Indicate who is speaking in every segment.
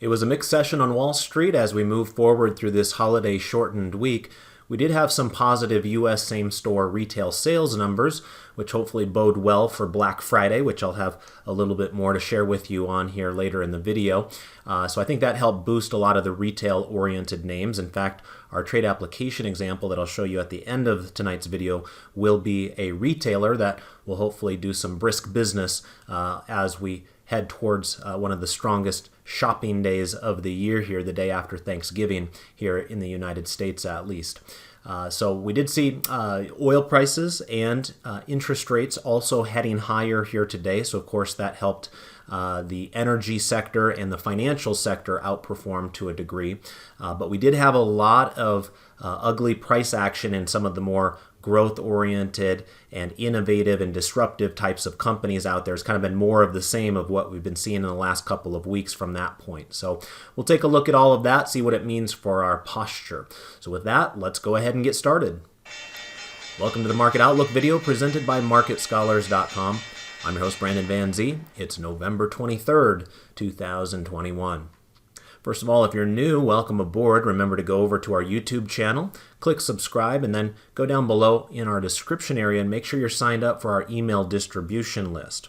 Speaker 1: It was a mixed session on Wall Street as we move forward through this holiday-shortened week. We did have some positive U.S. same-store retail sales numbers, which hopefully bode well for Black Friday, which I'll have a little bit more to share with you on here later in the video. So I think that helped boost a lot of the retail-oriented names. In fact, our trade application example that I'll show you at the end of tonight's video will be a retailer that will hopefully do some brisk business as we head towards one of the strongest shopping days of the year here, the day after Thanksgiving here in the United States at least. So we did see oil prices and interest rates also heading higher here today. So of course that helped the energy sector and the financial sector outperform to a degree. But we did have a lot of ugly price action in some of the more growth-oriented and innovative and disruptive types of companies out there. It's kind of been more of the same of what we've been seeing in the last couple of weeks from that point. So we'll take a look at all of that, see what it means for our posture. So with that, let's go ahead and get started. Welcome to the Market Outlook video presented by MarketScholars.com. I'm your host, Brandon Van Zee. It's November 23rd, 2021. First of all, if you're new, welcome aboard. Remember to go over to our YouTube channel, click subscribe, and then go down below in our description area and make sure you're signed up for our email distribution list.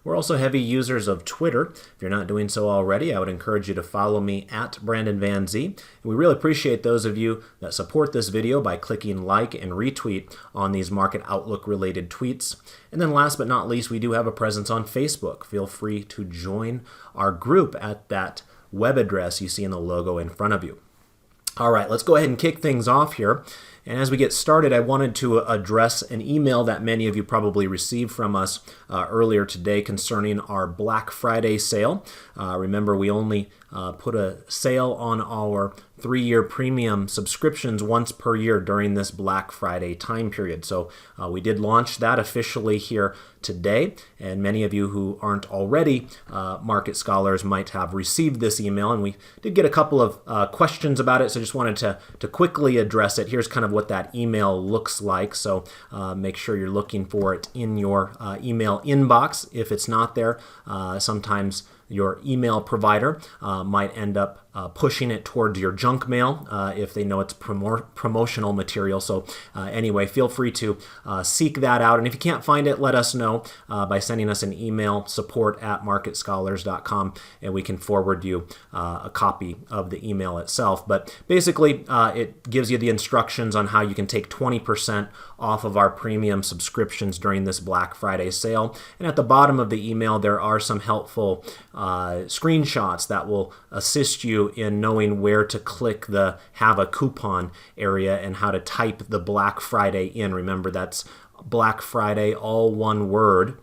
Speaker 1: We're also heavy users of Twitter. If you're not doing so already, I would encourage you to follow me at Brandon Van Zee. And we really appreciate those of you that support this video by clicking like and retweet on these Market Outlook related tweets. And then last but not least, we do have a presence on Facebook. Feel free to join our group at that web address you see in the logo in front of you. All right, let's go ahead and kick things off here. And as we get started, I wanted to address an email that many of you probably received from us earlier today concerning our Black Friday sale. Remember, we only put a sale on our 3-year premium subscriptions once per year during this Black Friday time period. So we did launch that officially here today, and many of you who aren't already market scholars might have received this email, and we did get a couple of questions about it, so just wanted to quickly address it. Here's kind of what that email looks like, so make sure you're looking for it in your email inbox. If it's not there, sometimes your email provider might end up pushing it towards your junk mail if they know it's promotional material. So anyway, feel free to seek that out. And if you can't find it, let us know by sending us an email, support@marketscholars.com, and we can forward you a copy of the email itself. But basically, it gives you the instructions on how you can take 20% off of our premium subscriptions during this Black Friday sale. And at the bottom of the email, there are some helpful screenshots that will assist you in knowing where to click the Have a Coupon area and how to type the Black Friday in. Remember, that's Black Friday, all one word,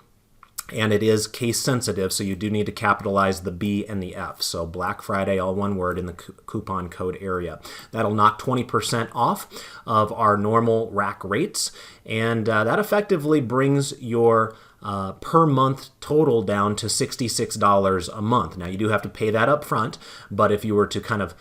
Speaker 1: and it is case sensitive, so you do need to capitalize the B and the F. So Black Friday, all one word, in the coupon code area. That'll knock 20% off of our normal rack rates, and that effectively brings your per month total down to $66 a month. Now, you do have to pay that up front, but if you were to kind of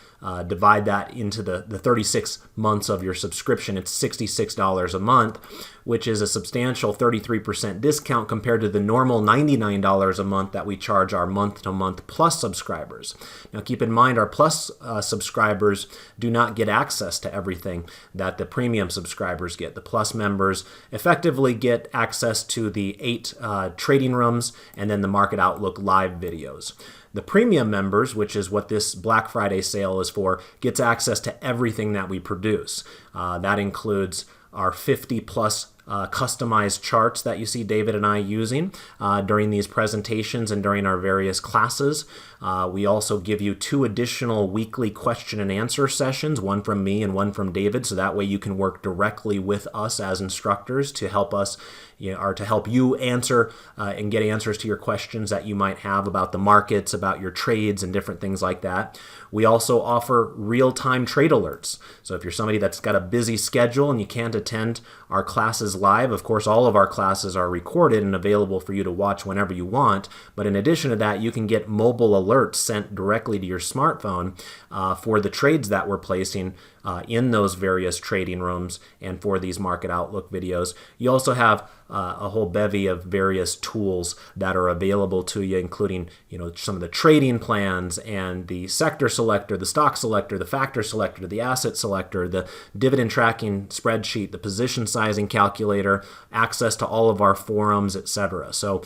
Speaker 1: divide that into the 36 months of your subscription, it's $66 a month, which is a substantial 33% discount compared to the normal $99 a month that we charge our month-to-month Plus subscribers. Now, keep in mind, our Plus subscribers do not get access to everything that the premium subscribers get. The Plus members effectively get access to the 8 trading rooms and then the Market Outlook live videos. The premium members, which is what this Black Friday sale is for, gets access to everything that we produce. That includes our 50 plus customized charts that you see David and I using during these presentations and during our various classes. We also give you 2 additional weekly question and answer sessions, one from me and one from David, so that way you can work directly with us as instructors to help us, or to help you answer and get answers to your questions that you might have about the markets, about your trades, and different things like that. We also offer real-time trade alerts. So if you're somebody that's got a busy schedule and you can't attend our classes live, of course, all of our classes are recorded and available for you to watch whenever you want. But in addition to that, you can get mobile alerts sent directly to your smartphone for the trades that we're placing in those various trading rooms and for these Market Outlook videos. You also have a whole bevy of various tools that are available to you, including some of the trading plans and the sector selector, the stock selector, the factor selector, the asset selector, the dividend tracking spreadsheet, the position sizing calculator, access to all of our forums, etc. So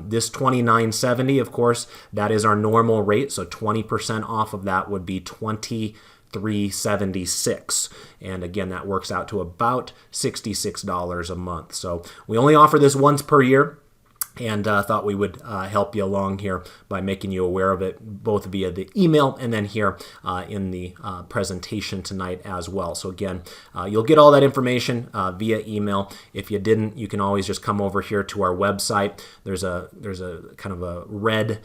Speaker 1: this $29.70, of course, that is our normal rate. So 20% off of that would be $23.76, and again, that works out to about $66 a month. So we only offer this once per year, and thought we would help you along here by making you aware of it, both via the email and then here in the presentation tonight as well. So again, you'll get all that information via email. If you didn't, you can always just come over here to our website. There's a kind of a red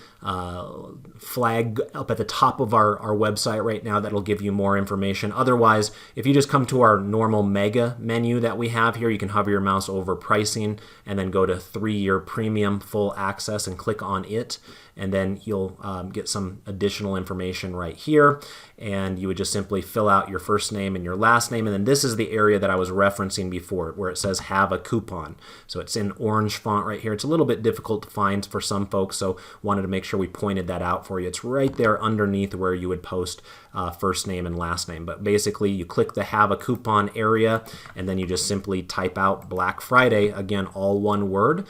Speaker 1: flag up at the top of our website right now that'll give you more information. Otherwise, if you just come to our normal mega menu that we have here, you can hover your mouse over pricing and then go to 3-year premium full access and click on it, and then you'll get some additional information right here, and you would just simply fill out your first name and your last name, and then this is the area that I was referencing before where it says have a coupon. So it's in orange font right here. It's a little bit difficult to find for some folks, so wanted to make sure we pointed that out for you. It's right there underneath where you would post first name and last name, but basically you click the have a coupon area, and then you just simply type out Black Friday, again all one word,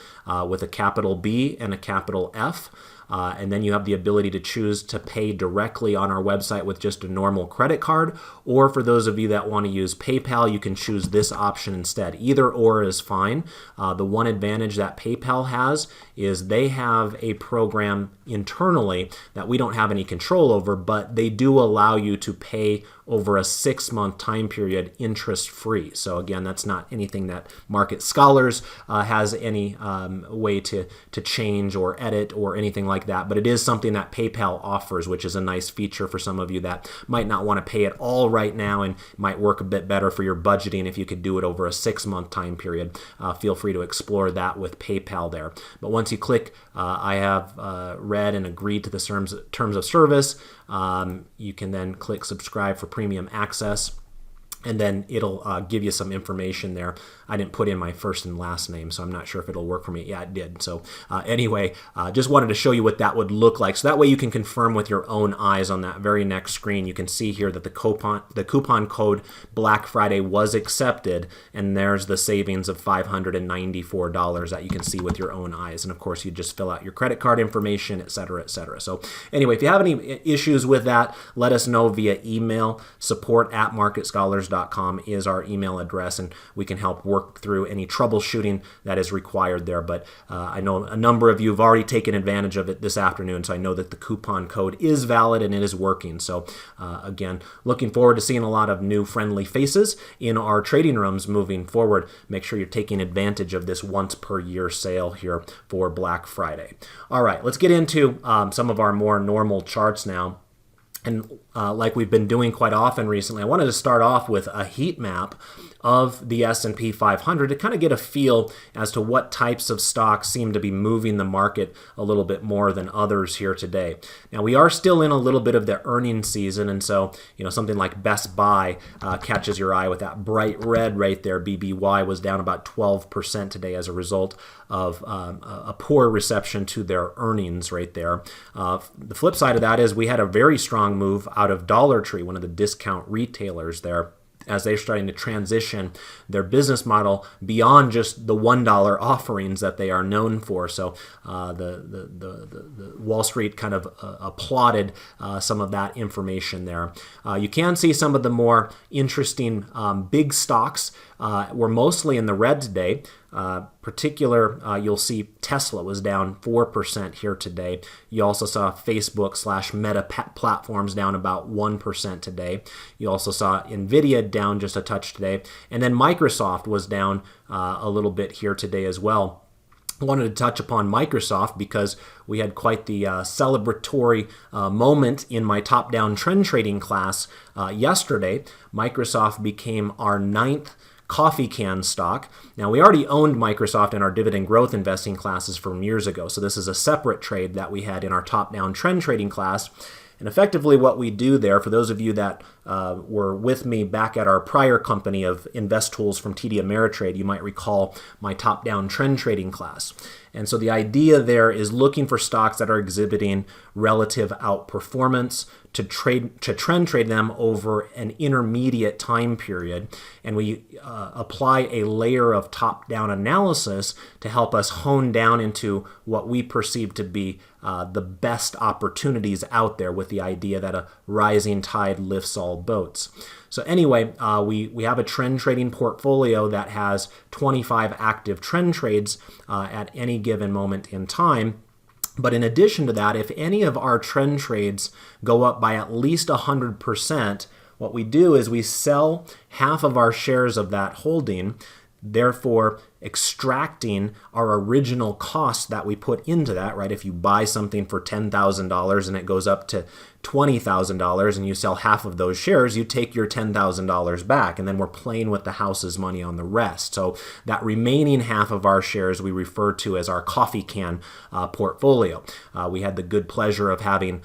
Speaker 1: with a capital B and a capital F. And then you have the ability to choose to pay directly on our website with just a normal credit card, or for those of you that want to use PayPal, you can choose this option instead. Either or is fine. The one advantage that PayPal has is they have a program internally that we don't have any control over, but they do allow you to pay over a 6-month time period interest-free. So again, that's not anything that Market Scholars has any way to change or edit or anything like that, but it is something that PayPal offers, which is a nice feature for some of you that might not want to pay it all right now and might work a bit better for your budgeting if you could do it over a 6-month time period. Feel free to explore that with PayPal there. But once you click I have read and agreed to the terms of service, you can then click subscribe for premium access, and then it'll give you some information there. I didn't put in my first and last name, so I'm not sure if it'll work for me. Yeah, it did. So anyway, just wanted to show you what that would look like. So that way you can confirm with your own eyes on that very next screen. You can see here that the coupon code Black Friday was accepted, and there's the savings of $594 that you can see with your own eyes. And of course, you just fill out your credit card information, et cetera, et cetera. So anyway, if you have any issues with that, let us know via email. support@marketscholars.com is our email address, and we can help work through any troubleshooting that is required there. But I know a number of you have already taken advantage of it this afternoon, so I know that the coupon code is valid and it is working. So again, looking forward to seeing a lot of new friendly faces in our trading rooms moving forward. Make sure you're taking advantage of this once per year sale here for Black Friday. All right, let's get into some of our more normal charts now. And like we've been doing quite often recently, I wanted to start off with a heat map of the S&P 500 to kind of get a feel as to what types of stocks seem to be moving the market a little bit more than others here today. Now, we are still in a little bit of the earnings season, and so something like Best Buy catches your eye with that bright red right there. BBY was down about 12% today as a result of a poor reception to their earnings right there. The flip side of that is we had a very strong move out of Dollar Tree, one of the discount retailers there, as they're starting to transition their business model beyond just the $1 offerings that they are known for. So the Wall Street kind of applauded some of that information there. You can see some of the more interesting big stocks were mostly in the red today. You'll see Tesla was down 4% here today. You also saw Facebook/Meta platforms down about 1% today. You also saw Nvidia down just a touch today. And then Microsoft was down a little bit here today as well. I wanted to touch upon Microsoft because we had quite the celebratory moment in my top-down trend trading class yesterday. Microsoft became our 9th coffee can stock. Now, we already owned Microsoft in our dividend growth investing classes from years ago, so this is a separate trade that we had in our top-down trend trading class. And effectively what we do there, for those of you that were with me back at our prior company of Invest Tools from TD Ameritrade, you might recall my top-down trend trading class. And so the idea there is looking for stocks that are exhibiting relative outperformance to trend trade them over an intermediate time period. And we apply a layer of top-down analysis to help us hone down into what we perceive to be the best opportunities out there, with the idea that a rising tide lifts all boats. So anyway, we have a trend trading portfolio that has 25 active trend trades at any given moment in time. But in addition to that, if any of our trend trades go up by at least 100%, what we do is we sell half of our shares of that holding, therefore extracting our original cost that we put into that, right? If you buy something for $10,000 and it goes up to $20,000 and you sell half of those shares, you take your $10,000 back, and then we're playing with the house's money on the rest. So that remaining half of our shares we refer to as our coffee can portfolio. We had the good pleasure of having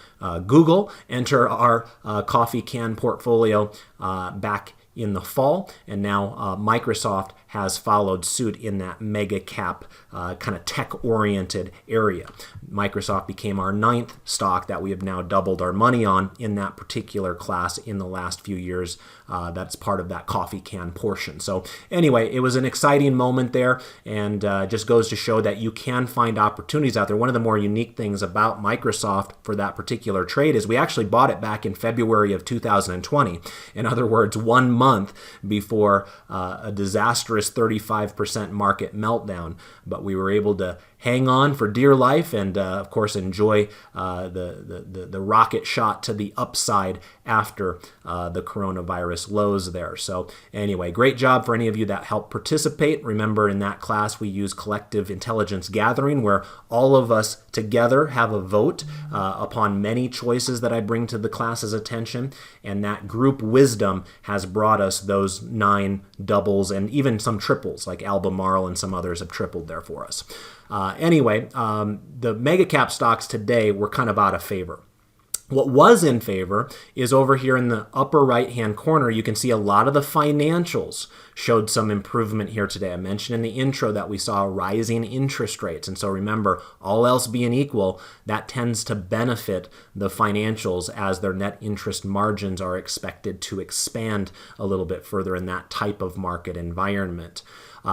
Speaker 1: Google enter our coffee can portfolio back in the fall, and now Microsoft has followed suit in that mega cap kind of tech-oriented area. Microsoft became our 9th stock that we have now doubled our money on in that particular class in the last few years. That's part of that coffee can portion. So anyway, it was an exciting moment there, and just goes to show that you can find opportunities out there. One of the more unique things about Microsoft for that particular trade is we actually bought it back in February of 2020. In other words, 1 month before a disastrous 35% market meltdown. But we were able to hang on for dear life and, of course, enjoy the rocket shot to the upside after the coronavirus lows there. So anyway, great job for any of you that helped participate. Remember, in that class, we use collective intelligence gathering, where all of us together have a vote upon many choices that I bring to the class's attention. And that group wisdom has brought us those 9 doubles and even some triples, like Albemarle and some others have tripled there for us. Anyway, the mega cap stocks today were kind of out of favor. What was in favor is over here in the upper right-hand corner, you can see a lot of the financials showed some improvement here today. I mentioned in the intro that we saw rising interest rates. And so remember, all else being equal, that tends to benefit the financials as their net interest margins are expected to expand a little bit further in that type of market environment.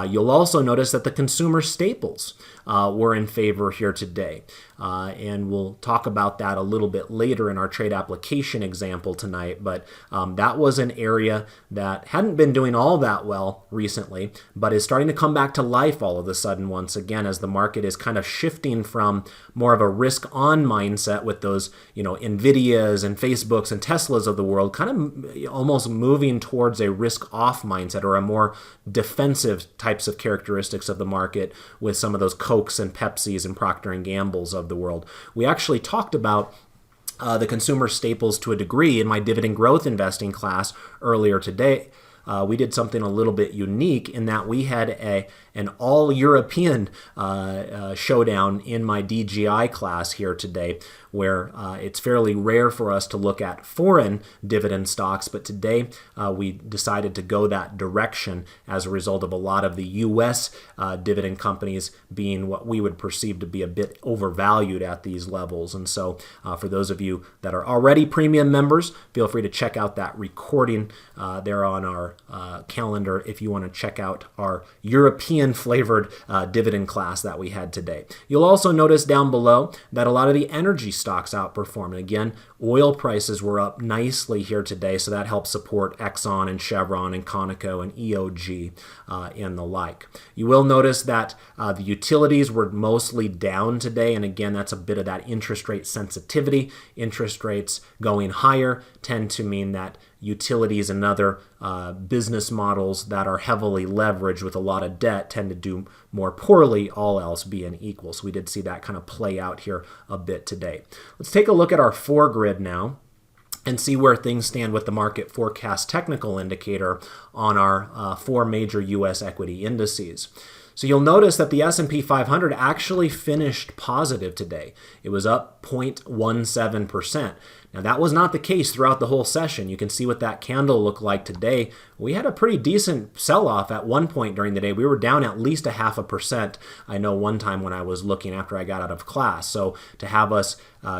Speaker 1: You'll also notice that the consumer staples were in favor here today. And we'll talk about that a little bit later in our trade application example tonight. But that was an area that hadn't been doing all that well recently, but is starting to come back to life all of a sudden once again, as the market is kind of shifting from more of a risk-on mindset with those, NVIDIAs and Facebooks and Teslas of the world, kind of almost moving towards a risk-off mindset, or a more defensive types of characteristics of the market with some of those Cokes and Pepsis and Procter & Gambles of the world. We actually talked about the consumer staples to a degree in my dividend growth investing class earlier today. We did something a little bit unique in that we had an all-European showdown in my DGI class here today, where it's fairly rare for us to look at foreign dividend stocks, but today we decided to go that direction as a result of a lot of the U.S. Dividend companies being what we would perceive to be a bit overvalued at these levels. And so for those of you that are already premium members, feel free to check out that recording there on our calendar if you want to check out our European flavored dividend class that we had today. You'll also notice down below that a lot of the energy stocks outperformed. Again, oil prices were up nicely here today, so that helps support Exxon and Chevron and Conoco and EOG and the like. You will notice that the utilities were mostly down today, and again, that's a bit of that interest rate sensitivity. Interest rates going higher tend to mean that utilities and other business models that are heavily leveraged with a lot of debt tend to do more poorly, all else being equal. So we did see that kind of play out here a bit today. Let's take a look at our foregrid now and see where things stand with the market forecast technical indicator on our 4 major U.S. equity indices. So you'll notice that the S&P 500 actually finished positive today. It was up 0.17%. Now, that was not the case throughout the whole session. You can see what that candle looked like today. We had a pretty decent sell-off at one point during the day. We were down at least 0.5%. I know one time when I was looking after I got out of class. So to have us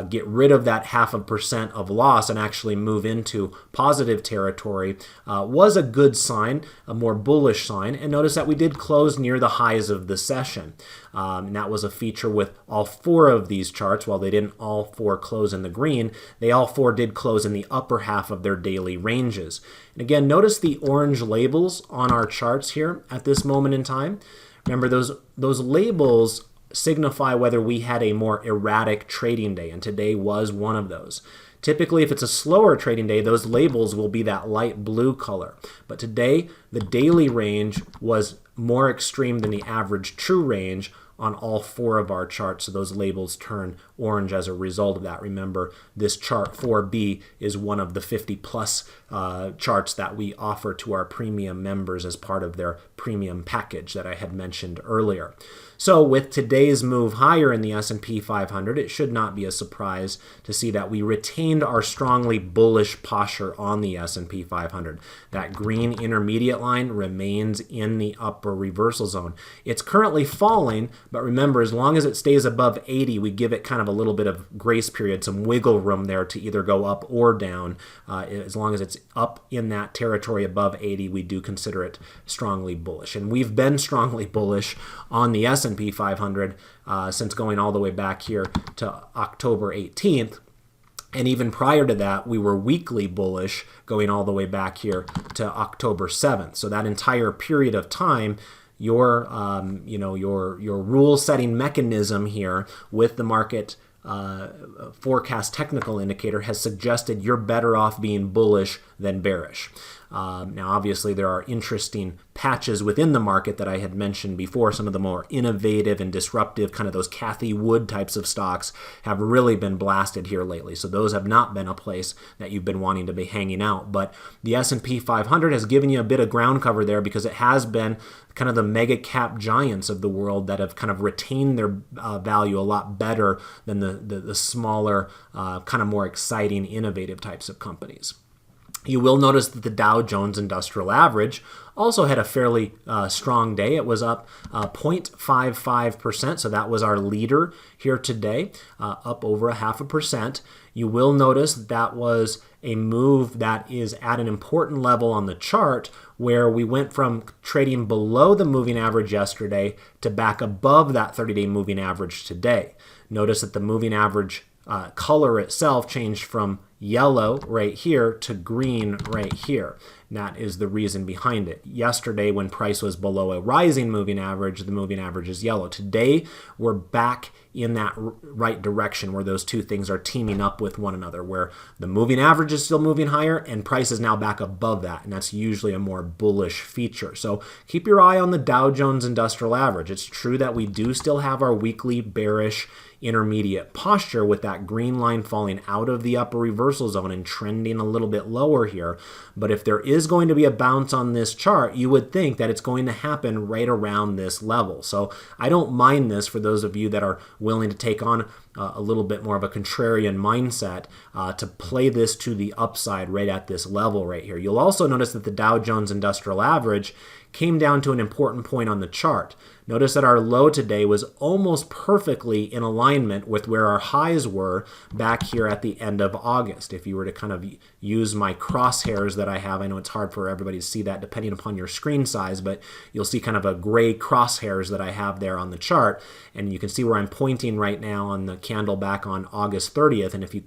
Speaker 1: get rid of that 0.5% of loss and actually move into positive territory was a good sign, a more bullish sign. And notice that we did close near the highs of the session. And that was a feature with all four of these charts. While they didn't all four close in the green, they all four did close in the upper half of their daily ranges. And again, notice the orange labels on our charts here at this moment in time. Remember, those labels signify whether we had a more erratic trading day, and today was one of those. Typically, if it's a slower trading day, those labels will be that light blue color. But today, the daily range was more extreme than the average true range on all four of our charts, so those labels turn orange as a result of that. Remember, this chart 4B is one of the 50 plus charts that we offer to our premium members as part of their premium package that I had mentioned earlier. So with today's move higher in the S&P 500, it should not be a surprise to see that we retained our strongly bullish posture on the S&P 500. That green intermediate line remains in the upper reversal zone. It's currently falling, but remember, as long as it stays above 80, we give it kind of a little bit of grace period, some wiggle room there to either go up or down. As long as it's up in that territory above 80, we do consider it strongly bullish. And we've been strongly bullish on the S&P 500 since going all the way back here to October 18th. And even prior to that, we were weekly bullish going all the way back here to October 7th. So that entire period of time, your rule-setting mechanism here with the market forecast technical indicator has suggested you're better off being bullish than bearish. Now, obviously, there are interesting patches within the market that I had mentioned before. Some of the more innovative and disruptive, kind of those Cathie Wood types of stocks, have really been blasted here lately. So those have not been a place that you've been wanting to be hanging out. But the S&P 500 has given you a bit of ground cover there because it has been kind of the mega cap giants of the world that have kind of retained their value a lot better than the smaller, kind of more exciting, innovative types of companies. You will notice that the Dow Jones Industrial Average also had a fairly strong day. It was up 0.55%, so that was our leader here today, up over 0.5%. You will notice that was a move that is at an important level on the chart where we went from trading below the moving average yesterday to back above that 30-day moving average today. Notice that the moving average color itself changed from yellow right here to green right here. And that is the reason behind it. Yesterday, when price was below a rising moving average, the moving average is yellow. Today, we're back in that right direction where those two things are teaming up with one another, where the moving average is still moving higher and price is now back above that, and that's usually a more bullish feature. So keep your eye on the Dow Jones Industrial Average. It's true that we do still have our weekly bearish intermediate posture with that green line falling out of the upper reversal zone and trending a little bit lower here. But if there is going to be a bounce on this chart, you would think that it's going to happen right around this level. So I don't mind this for those of you that are willing to take on a little bit more of a contrarian mindset to play this to the upside right at this level right here. You'll also notice that the Dow Jones Industrial Average came down to an important point on the chart. Notice that our low today was almost perfectly in alignment with where our highs were back here at the end of August. If you were to kind of use my crosshairs that I have, I know it's hard for everybody to see that depending upon your screen size, but you'll see kind of a gray crosshairs that I have there on the chart, and you can see where I'm pointing right now on the candle back on August 30th, and if you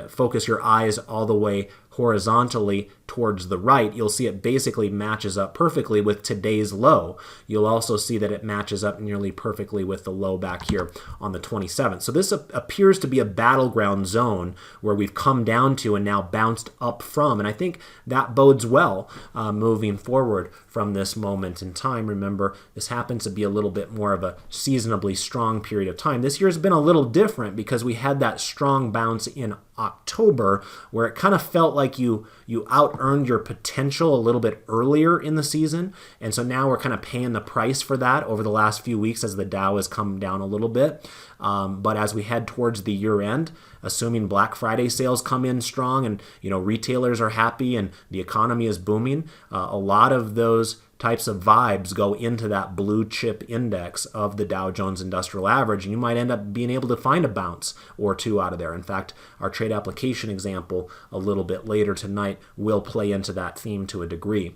Speaker 1: focus your eyes all the way horizontally towards the right, you'll see it basically matches up perfectly with today's low. You'll also see that it matches up nearly perfectly with the low back here on the 27th. So this appears to be a battleground zone where we've come down to and now bounced up from, and I think that bodes well moving forward from this moment in time. Remember, this happens to be a little bit more of a seasonably strong period of time. This year's been a little different because we had that strong bounce in October, where it kind of felt like you out-earned your potential a little bit earlier in the season. And so now we're kind of paying the price for that over the last few weeks as the Dow has come down a little bit. But as we head towards the year end, assuming Black Friday sales come in strong and retailers are happy and the economy is booming, a lot of those types of vibes go into that blue chip index of the Dow Jones Industrial Average, and you might end up being able to find a bounce or two out of there. In fact, our trade application example a little bit later tonight will play into that theme to a degree.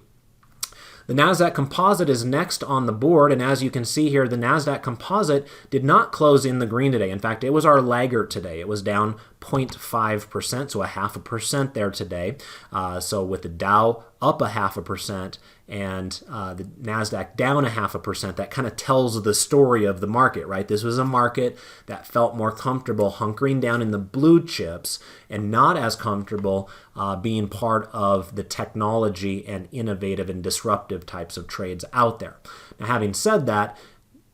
Speaker 1: The Nasdaq Composite is next on the board, and as you can see here, the Nasdaq Composite did not close in the green today. In fact, it was our laggard today. It was down 0.5%, so 0.5% there today. So with the Dow up 0.5% and the Nasdaq down 0.5%, that kind of tells the story of the market, right? This was a market that felt more comfortable hunkering down in the blue chips and not as comfortable being part of the technology and innovative and disruptive types of trades out there. Now, having said that,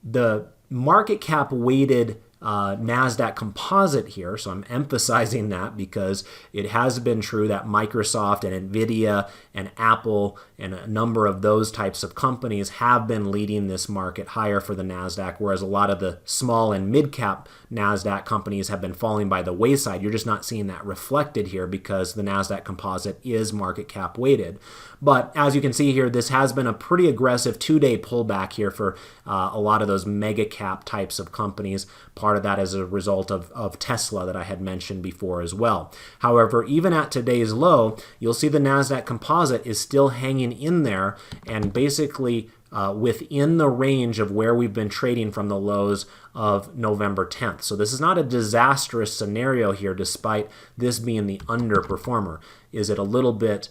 Speaker 1: the market cap weighted Nasdaq Composite here, so I'm emphasizing that because it has been true that Microsoft and Nvidia and Apple and a number of those types of companies have been leading this market higher for the Nasdaq, whereas a lot of the small and mid-cap Nasdaq companies have been falling by the wayside. You're just not seeing that reflected here because the Nasdaq Composite is market cap weighted. But as you can see here, this has been a pretty aggressive two-day pullback here for a lot of those mega cap types of companies. Part of that as a result of Tesla that I had mentioned before as well. However, even at today's low, you'll see the Nasdaq Composite is still hanging in there and basically within the range of where we've been trading from the lows of November 10th. So this is not a disastrous scenario here, despite this being the underperformer. Is it a little bit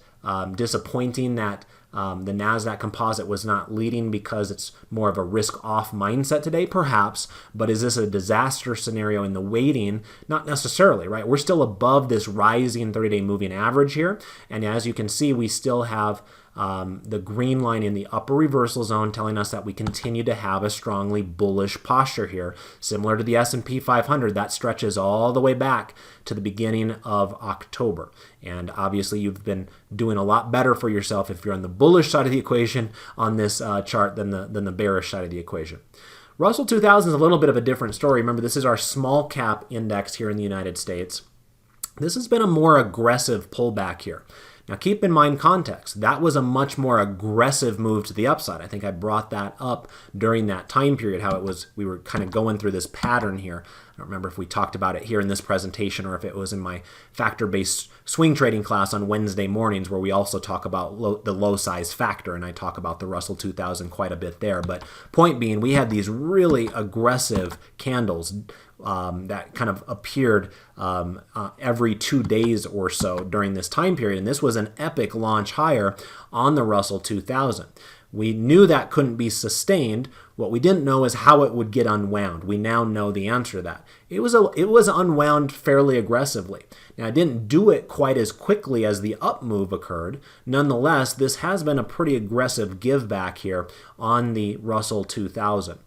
Speaker 1: disappointing that the Nasdaq Composite was not leading because it's more of a risk-off mindset today? Perhaps, but is this a disaster scenario in the weighting? Not necessarily, right? We're still above this rising 30-day moving average here, and as you can see, we still have the green line in the upper reversal zone telling us that we continue to have a strongly bullish posture here, similar to the S&P 500 that stretches all the way back to the beginning of October. And obviously you've been doing a lot better for yourself if you're on the bullish side of the equation on this chart than the bearish side of the equation. Russell 2000 is a little bit of a different story. Remember, this is our small cap index here in the United States. This has been a more aggressive pullback here. Now keep in mind context. That was a much more aggressive move to the upside. I think I brought that up during that time period, how it was, we were kind of going through this pattern here. I don't remember if we talked about it here in this presentation or if it was in my factor-based swing trading class on Wednesday mornings, where we also talk about the low size factor, and I talk about the Russell 2000 quite a bit there. But point being, we had these really aggressive candles that kind of appeared every 2 days or so during this time period. And this was an epic launch higher on the Russell 2000. We knew that couldn't be sustained. What we didn't know is how it would get unwound. We now know the answer to that. It was unwound fairly aggressively. Now, I didn't do it quite as quickly as the up move occurred. Nonetheless, this has been a pretty aggressive give back here on the Russell 2000.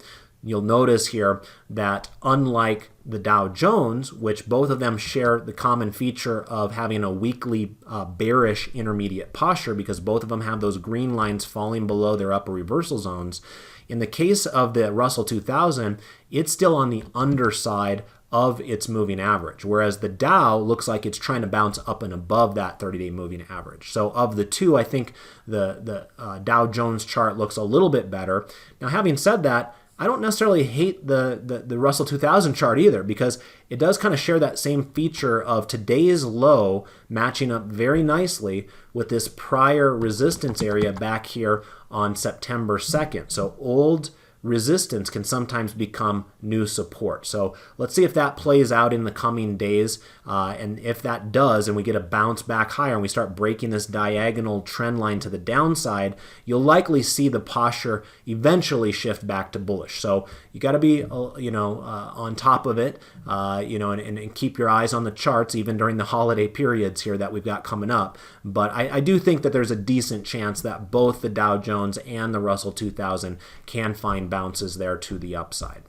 Speaker 1: You'll notice here that unlike the Dow Jones, which both of them share the common feature of having a weekly bearish intermediate posture because both of them have those green lines falling below their upper reversal zones, in the case of the Russell 2000, it's still on the underside of its moving average, whereas the Dow looks like it's trying to bounce up and above that 30-day moving average. So of the two, I think the Dow Jones chart looks a little bit better. Now, having said that, I don't necessarily hate the Russell 2000 chart either, because it does kind of share that same feature of today's low matching up very nicely with this prior resistance area back here on September 2nd. So old resistance can sometimes become new support. So let's see if that plays out in the coming days. And if that does, and we get a bounce back higher and we start breaking this diagonal trend line to the downside, you'll likely see the posture eventually shift back to bullish. So you got to be, on top of it, and keep your eyes on the charts even during the holiday periods here that we've got coming up. But I do think that there's a decent chance that both the Dow Jones and the Russell 2000 can find bounces there to the upside.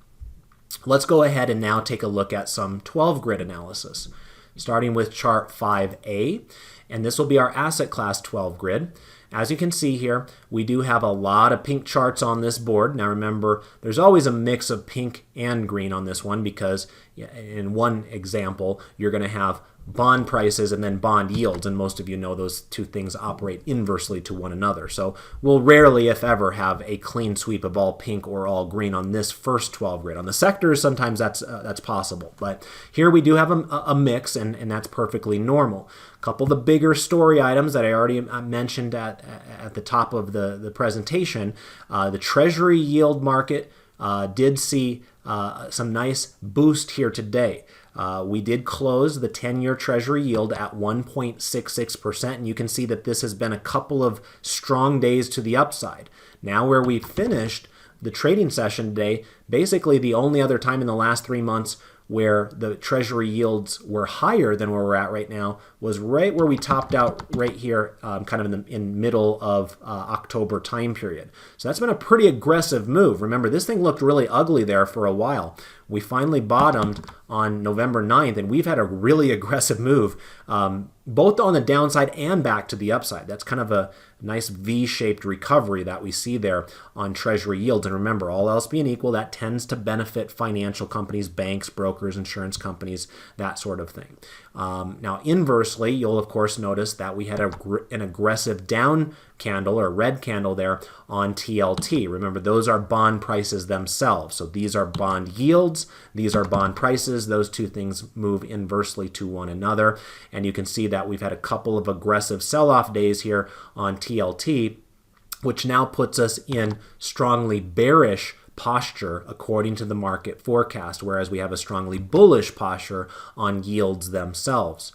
Speaker 1: Let's go ahead and now take a look at some 12 grid analysis. starting with chart 5A, and this will be our asset class 12 grid. As you can see here, we do have a lot of pink charts on this board. Now remember, there's always a mix of pink and green on this one because in one example, you're going to have bond prices and then bond yields, and most of you know those two things operate inversely to one another. So we'll rarely, if ever, have a clean sweep of all pink or all green on this first 12 grid. On the sectors, sometimes that's possible, but here we do have a mix, and that's perfectly normal. A couple of the bigger story items that I already mentioned at the top of the presentation, the Treasury yield market did see some nice boost here today. We did close the 10-year Treasury yield at 1.66%, and you can see that this has been a couple of strong days to the upside. Now where we finished the trading session today, basically the only other time in the last 3 months where the Treasury yields were higher than where we're at right now was right where we topped out right here, kind of in middle of October time period. So that's been a pretty aggressive move. Remember, this thing looked really ugly there for a while. We finally bottomed on November 9th, and we've had a really aggressive move, both on the downside and back to the upside. That's kind of a nice V-shaped recovery that we see there on Treasury yields. And remember, all else being equal, that tends to benefit financial companies, banks, brokers, insurance companies, that sort of thing. Now, inversely, you'll of course notice that we had an aggressive down candle or red candle there on TLT. Remember, those are bond prices themselves. So these are bond yields, these are bond prices. Those two things move inversely to one another. And you can see that we've had a couple of aggressive sell-off days here on TLT, which now puts us in strongly bearish posture according to the market forecast, whereas we have a strongly bullish posture on yields themselves.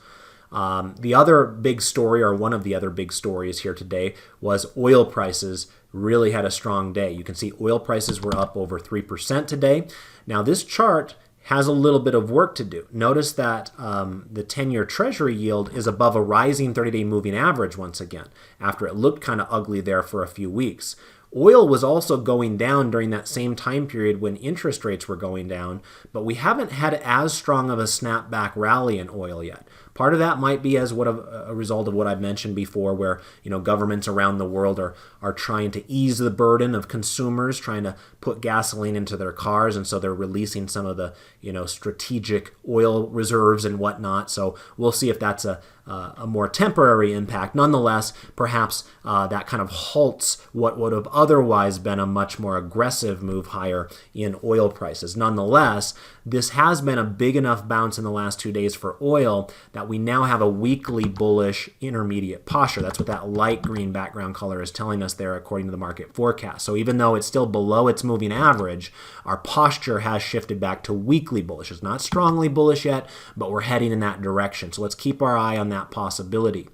Speaker 1: The other big story, or one of the other big stories here today, was oil prices really had a strong day. You can see oil prices were up over 3% today. Now this chart has a little bit of work to do. Notice that the 10-year Treasury yield is above a rising 30-day moving average once again, after it looked kind of ugly there for a few weeks. Oil was also going down during that same time period when interest rates were going down, but we haven't had as strong of a snapback rally in oil yet. Part of that might be as a result of what I've mentioned before, where governments around the world are trying to ease the burden of consumers, trying to put gasoline into their cars, and so they're releasing some of the strategic oil reserves and whatnot. So we'll see if that's a more temporary impact. Nonetheless, perhaps that kind of halts what would have otherwise been a much more aggressive move higher in oil prices. Nonetheless, this has been a big enough bounce in the last 2 days for oil that we now have a weekly bullish intermediate posture. That's what that light green background color is telling us there according to the market forecast. So even though it's still below its moving average, our posture has shifted back to weekly bullish. It's not strongly bullish yet, but we're heading in that direction. So let's keep our eye on that possibility.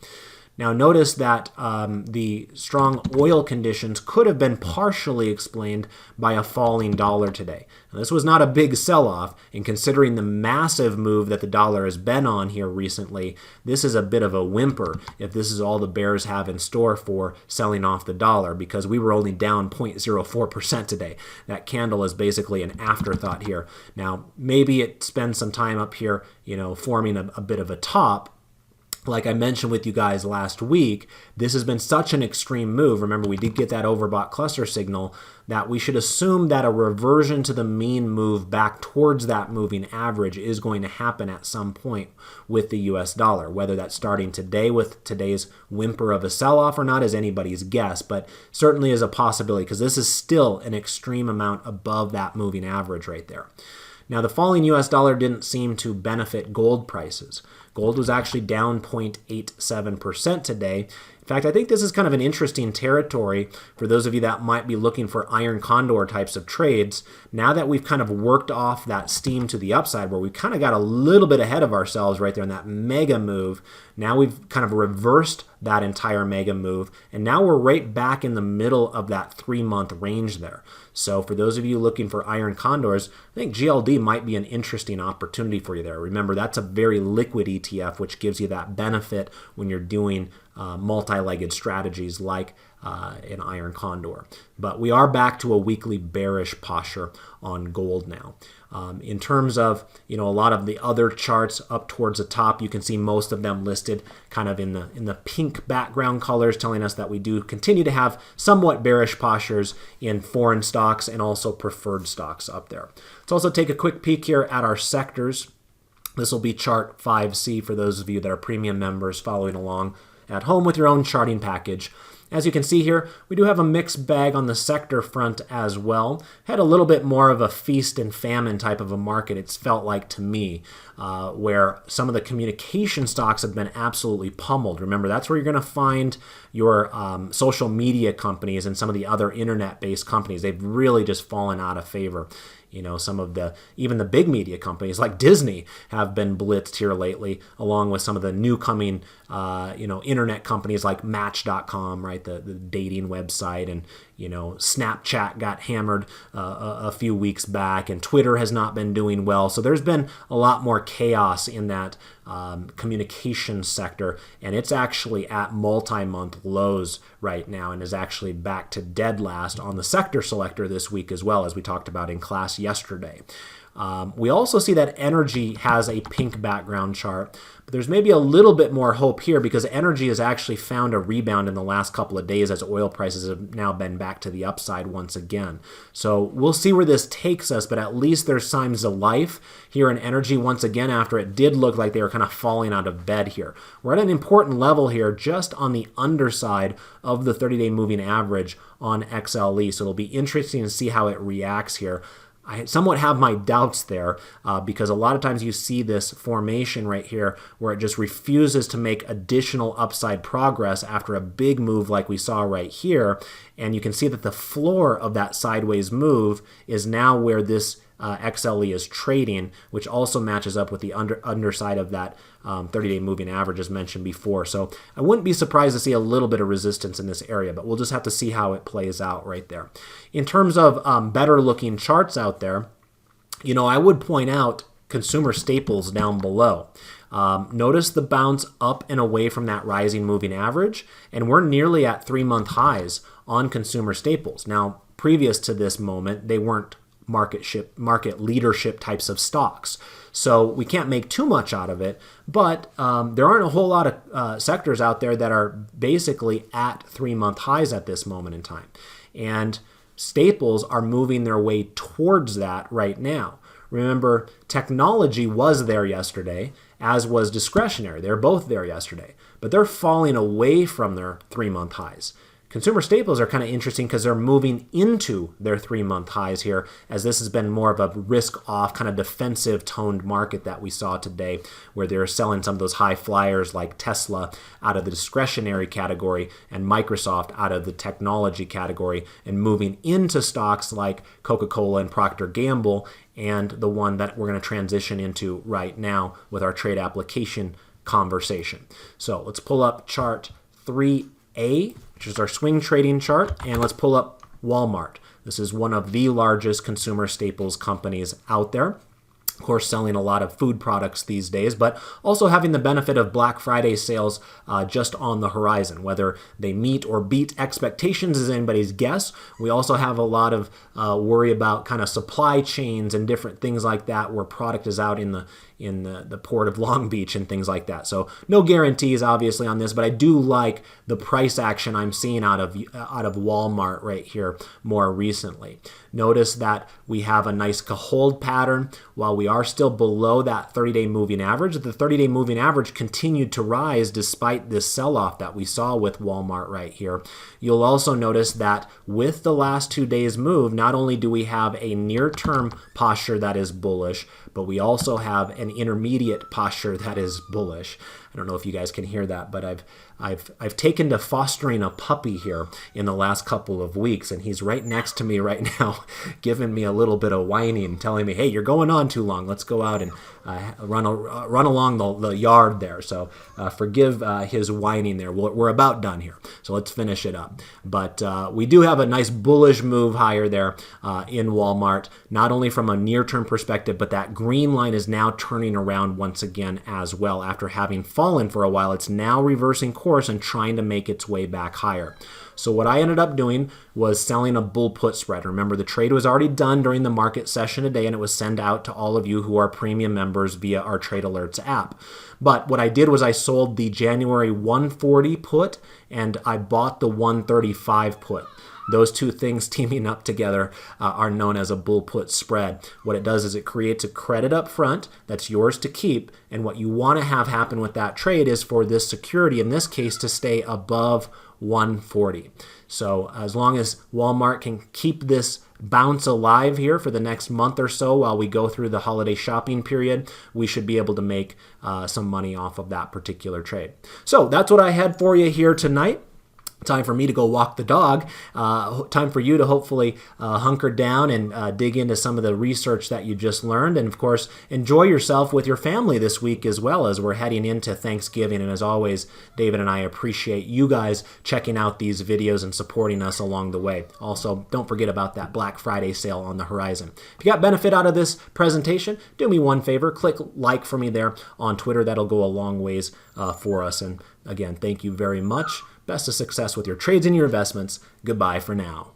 Speaker 1: Now notice that the strong oil conditions could have been partially explained by a falling dollar today. Now, this was not a big sell-off, and considering the massive move that the dollar has been on here recently, this is a bit of a whimper if this is all the bears have in store for selling off the dollar, because we were only down 0.04% today. That candle is basically an afterthought here. Now, maybe it spends some time up here, forming a bit of a top. Like I mentioned with you guys last week, this has been such an extreme move. Remember, we did get that overbought cluster signal, that we should assume that a reversion to the mean move back towards that moving average is going to happen at some point with the US dollar. Whether that's starting today with today's whimper of a sell-off or not is anybody's guess, but certainly is a possibility, because this is still an extreme amount above that moving average right there. Now, the falling US dollar didn't seem to benefit gold prices. Gold was actually down 0.87% today. In fact, I think this is kind of an interesting territory for those of you that might be looking for iron condor types of trades. Now that we've kind of worked off that steam to the upside, where we kind of got a little bit ahead of ourselves right there in that mega move, now we've kind of reversed that entire mega move, and now we're right back in the middle of that 3-month range there. So for those of you looking for iron condors, I think GLD might be an interesting opportunity for you there. Remember, that's a very liquid ETF. ETF, which gives you that benefit when you're doing multi-legged strategies like an iron condor. But we are back to a weekly bearish posture on gold now. In terms of a lot of the other charts up towards the top, you can see most of them listed kind of in the pink background colors, telling us that we do continue to have somewhat bearish postures in foreign stocks and also preferred stocks up there. Let's also take a quick peek here at our sectors. This will be chart 5C for those of you that are premium members following along at home with your own charting package. As you can see here, we do have a mixed bag on the sector front as well. Had a little bit more of a feast and famine type of a market, it's felt like to me, where some of the communication stocks have been absolutely pummeled. Remember, that's where you're going to find your social media companies and some of the other internet-based companies. They've really just fallen out of favor. Some of even the big media companies like Disney have been blitzed here lately, along with some of the new coming, internet companies like Match.com, right, the dating website, and Snapchat got hammered a few weeks back, and Twitter has not been doing well. So there's been a lot more chaos in that communication sector, and it's actually at multi-month lows right now and is actually back to dead last on the sector selector this week as well, as we talked about in class yesterday. We also see that energy has a pink background chart, but there's maybe a little bit more hope here because energy has actually found a rebound in the last couple of days as oil prices have now been back to the upside once again. So we'll see where this takes us, but at least there's signs of life here in energy once again after it did look like they were kind of falling out of bed here. We're at an important level here just on the underside of the 30-day moving average on XLE, so it'll be interesting to see how it reacts here. I somewhat have my doubts there because a lot of times you see this formation right here where it just refuses to make additional upside progress after a big move like we saw right here. And you can see that the floor of that sideways move is now where this XLE is trading, which also matches up with the underside of that 30-day moving average as mentioned before. So I wouldn't be surprised to see a little bit of resistance in this area, but we'll just have to see how it plays out right there. In terms of better looking charts out there, I would point out consumer staples down below. Notice the bounce up and away from that rising moving average, and we're nearly at 3-month highs on consumer staples. Now, previous to this moment, they weren't market leadership types of stocks. So we can't make too much out of it, but there aren't a whole lot of sectors out there that are basically at 3-month highs at this moment in time. And staples are moving their way towards that right now. Remember, technology was there yesterday, as was discretionary. They're both there yesterday, but they're falling away from their 3-month highs. Consumer staples are kind of interesting because they're moving into their 3-month highs here, as this has been more of a risk-off, kind of defensive toned market that we saw today, where they're selling some of those high flyers like Tesla out of the discretionary category and Microsoft out of the technology category, and moving into stocks like Coca-Cola and Procter & Gamble, and the one that we're going to transition into right now with our trade application conversation. So let's pull up chart 3A, which is our swing trading chart, and let's pull up Walmart. This is one of the largest consumer staples companies out there. Of course, selling a lot of food products these days, but also having the benefit of Black Friday sales just on the horizon. Whether they meet or beat expectations is anybody's guess. We also have a lot of worry about kind of supply chains and different things like that, where product is out in the port of Long Beach and things like that. So no guarantees obviously on this, but I do like the price action I'm seeing out of Walmart right here more recently. Notice that we have a nice hold pattern while we are still below that 30-day moving average. The 30-day moving average continued to rise despite this sell-off that we saw with Walmart right here. You'll also notice that with the last 2 days move, not only do we have a near-term posture that is bullish, but we also have an intermediate posture that is bullish. I don't know if you guys can hear that, but I've taken to fostering a puppy here in the last couple of weeks, and he's right next to me right now, giving me a little bit of whining, telling me, "Hey, you're going on too long. Let's go out and run along the yard there." So forgive his whining there. We're about done here, so let's finish it up. But we do have a nice bullish move higher there in Walmart, not only from a near-term perspective, but that green line is now turning around once again as well. After having fallen for a while, it's now reversing course and trying to make its way back higher. So what I ended up doing was selling a bull put spread. Remember, the trade was already done during the market session today, and it was sent out to all of you who are premium members via our Trade Alerts app. But what I did was I sold the January 140 put, and I bought the 135 put. Those two things teaming up together are known as a bull put spread. What it does is it creates a credit up front that's yours to keep, and what you want to have happen with that trade is for this security, in this case, to stay above 140. So as long as Walmart can keep this bounce alive here for the next month or so while we go through the holiday shopping period, we should be able to make some money off of that particular trade. So that's what I had for you here tonight. Time for me to go walk the dog. Time for you to hopefully hunker down and dig into some of the research that you just learned. And of course, enjoy yourself with your family this week as well, as we're heading into Thanksgiving. And as always, David and I appreciate you guys checking out these videos and supporting us along the way. Also, don't forget about that Black Friday sale on the horizon. If you got benefit out of this presentation, do me one favor, click like for me there on Twitter. That'll go a long ways for us. And again, thank you very much. Best of success with your trades and your investments. Goodbye for now.